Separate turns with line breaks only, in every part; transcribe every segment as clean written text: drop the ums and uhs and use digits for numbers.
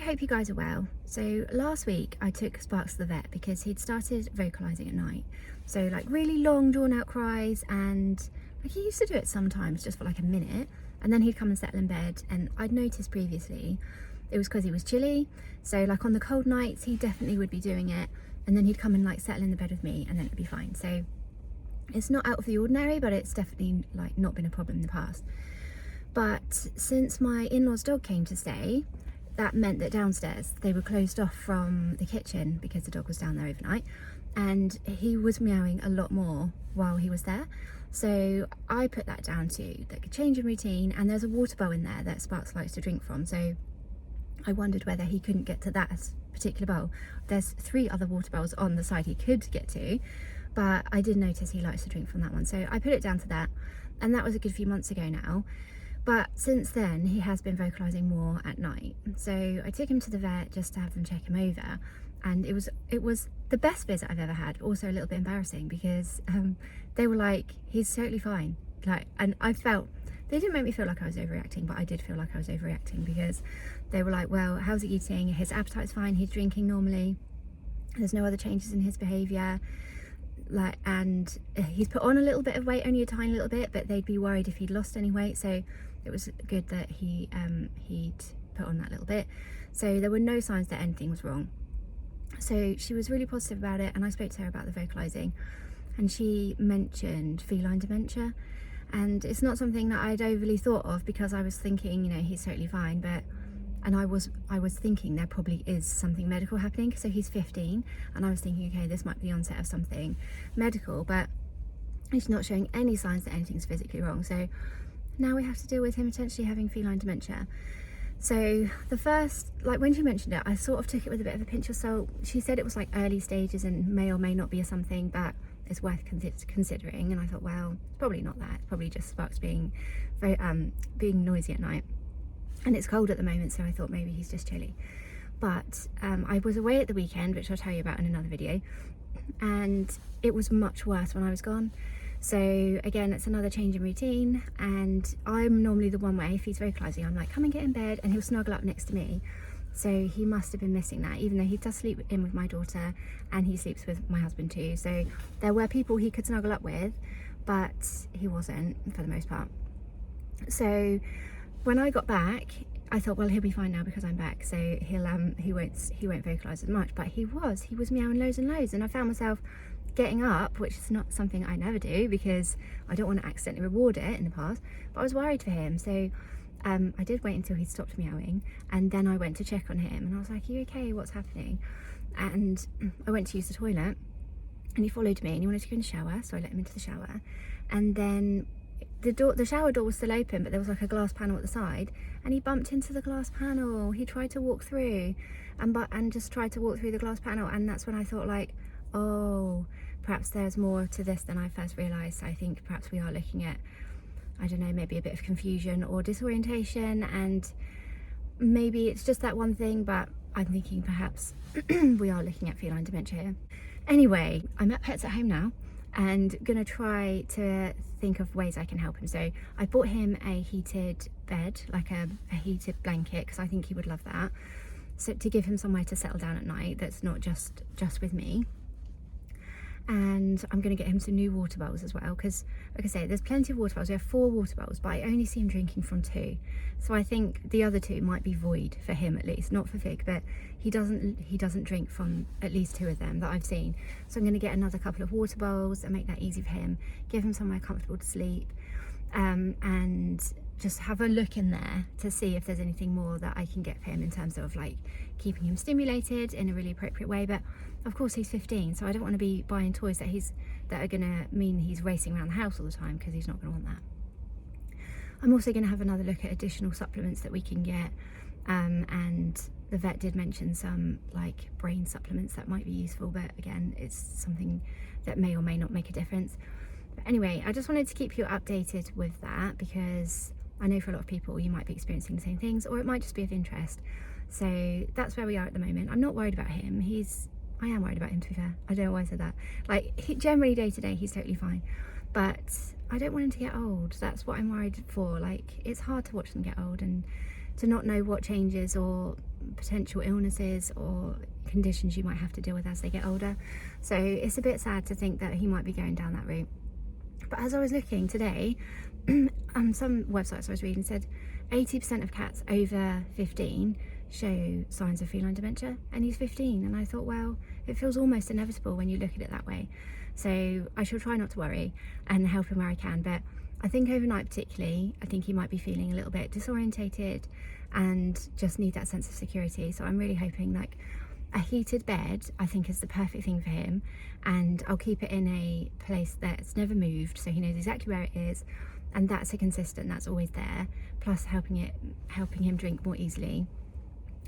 hope you guys are well. So last week I took Sparx to the vet because he'd started vocalising at night. So like really long drawn out cries, and like he used to do it sometimes just for like a minute, and then he'd come and settle in bed. And I'd noticed previously it was because he was chilly. So like on the cold nights he definitely would be doing it, and then he'd come and like settle in the bed with me and then it'd be fine. So it's not out of the ordinary, but it's definitely like not been a problem in the past. But since my in-laws dog came to stay, that meant that downstairs they were closed off from the kitchen because the dog was down there overnight, and he was meowing a lot more while he was there. So I put that down to the change in routine, and there's a water bowl in there that Sparx likes to drink from, so I wondered whether he couldn't get to that particular bowl. There's 3 other water bowls on the side he could get to, but I did notice he likes to drink from that one, so I put it down to that, and that was a good few months ago now. But since then he has been vocalising more at night, so I took him to the vet just to have them check him over, and it was the best visit I've ever had, but also a little bit embarrassing because they were like, he's totally fine, like, and I felt, they didn't make me feel like I was overreacting, but I did feel like I was overreacting because they were like, well, how's he eating? His appetite's fine, he's drinking normally, there's no other changes in his behaviour, like, and he's put on a little bit of weight, only a tiny little bit, but they'd be worried if he'd lost any weight, so it was good that he'd put on that little bit. So there were no signs that anything was wrong. So she was really positive about it, and I spoke to her about the vocalising, and she mentioned feline dementia, and it's not something that I'd overly thought of because I was thinking, you know, he's totally fine, but I was thinking there probably is something medical happening. So he's 15, and I was thinking, okay, this might be the onset of something medical, but he's not showing any signs that anything's physically wrong. So now we have to deal with him potentially having feline dementia. So the first, like when she mentioned it, I sort of took it with a bit of a pinch of salt. She said it was like early stages and may or may not be something, but it's worth considering. And I thought, well, it's probably not that. It's probably just Sparx being very being noisy at night, and it's cold at the moment, so I thought maybe he's just chilly. But I was away at the weekend, which I'll tell you about in another video, and it was much worse when I was gone. So again, it's another change in routine, and I'm normally the one where if he's vocalising, I'm like, come and get in bed, and he'll snuggle up next to me. So he must have been missing that, even though he does sleep in with my daughter and he sleeps with my husband too. So there were people he could snuggle up with, but he wasn't for the most part. So when I got back, I thought, well, he'll be fine now because I'm back, so he won't vocalise as much. But he was meowing loads and loads, and I found myself getting up, which is not something I never do because I don't want to accidentally reward it in the past, but I was worried for him. So I did wait until he stopped meowing, and then I went to check on him, and I was like, are you okay, what's happening? And I went to use the toilet, and he followed me, and he wanted to go in the shower, so I let him into the shower. And then the shower door was still open, but there was like a glass panel at the side, and he bumped into the glass panel. He tried to walk through and just tried to walk through the glass panel, and that's when I thought, like, oh, perhaps there's more to this than I first realised. I think perhaps we are looking at, I don't know, maybe a bit of confusion or disorientation, and maybe it's just that one thing, but I'm thinking perhaps we are looking at feline dementia here. Anyway, I'm at Pets at Home now and gonna try to think of ways I can help him. So I bought him a heated bed, like a heated blanket, because I think he would love that, so to give him somewhere to settle down at night that's not just with me. And I'm going to get him some new water bowls as well, because like I say, there's plenty of water bowls. We have 4 water bowls, but I only see him drinking from 2, so I think the other 2 might be void for him, at least not for Fig, but he doesn't drink from at least 2 of them that I've seen. So I'm going to get another couple of water bowls and make that easy for him, give him somewhere comfortable to sleep, and just have a look in there to see if there's anything more that I can get for him in terms of like keeping him stimulated in a really appropriate way. But of course he's 15, so I don't want to be buying toys that are gonna mean he's racing around the house all the time, because he's not gonna want that. I'm also gonna have another look at additional supplements that we can get, and the vet did mention some like brain supplements that might be useful, but again, it's something that may or may not make a difference. But anyway, I just wanted to keep you updated with that, because I know for a lot of people you might be experiencing the same things, or it might just be of interest. So that's where we are at the moment. I'm not worried about him. I am worried about him, to be fair. I don't know why I said that. Like, generally day to day he's totally fine, but I don't want him to get old. That's what I'm worried for. Like, it's hard to watch them get old and to not know what changes or potential illnesses or conditions you might have to deal with as they get older. So it's a bit sad to think that he might be going down that route. But as I was looking today, some websites I was reading said 80% of cats over 15 show signs of feline dementia, and he's 15, and I thought, well, it feels almost inevitable when you look at it that way. So I shall try not to worry and help him where I can, but I think overnight particularly, I think he might be feeling a little bit disorientated and just need that sense of security. So I'm really hoping like a heated bed, I think, is the perfect thing for him, and I'll keep it in a place that's never moved so he knows exactly where it is, and that's a consistent, that's always there, plus helping him drink more easily.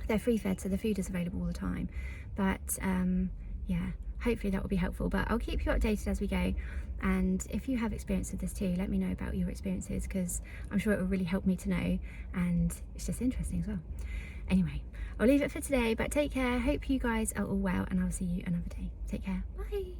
They're free fed, so the food is available all the time, but yeah, hopefully that will be helpful. But I'll keep you updated as we go, and if you have experience with this too, let me know about your experiences, because I'm sure it will really help me to know, and it's just interesting as well. Anyway, I'll leave it for today, but take care. Hope you guys are all well, and I'll see you another day. Take care. Bye.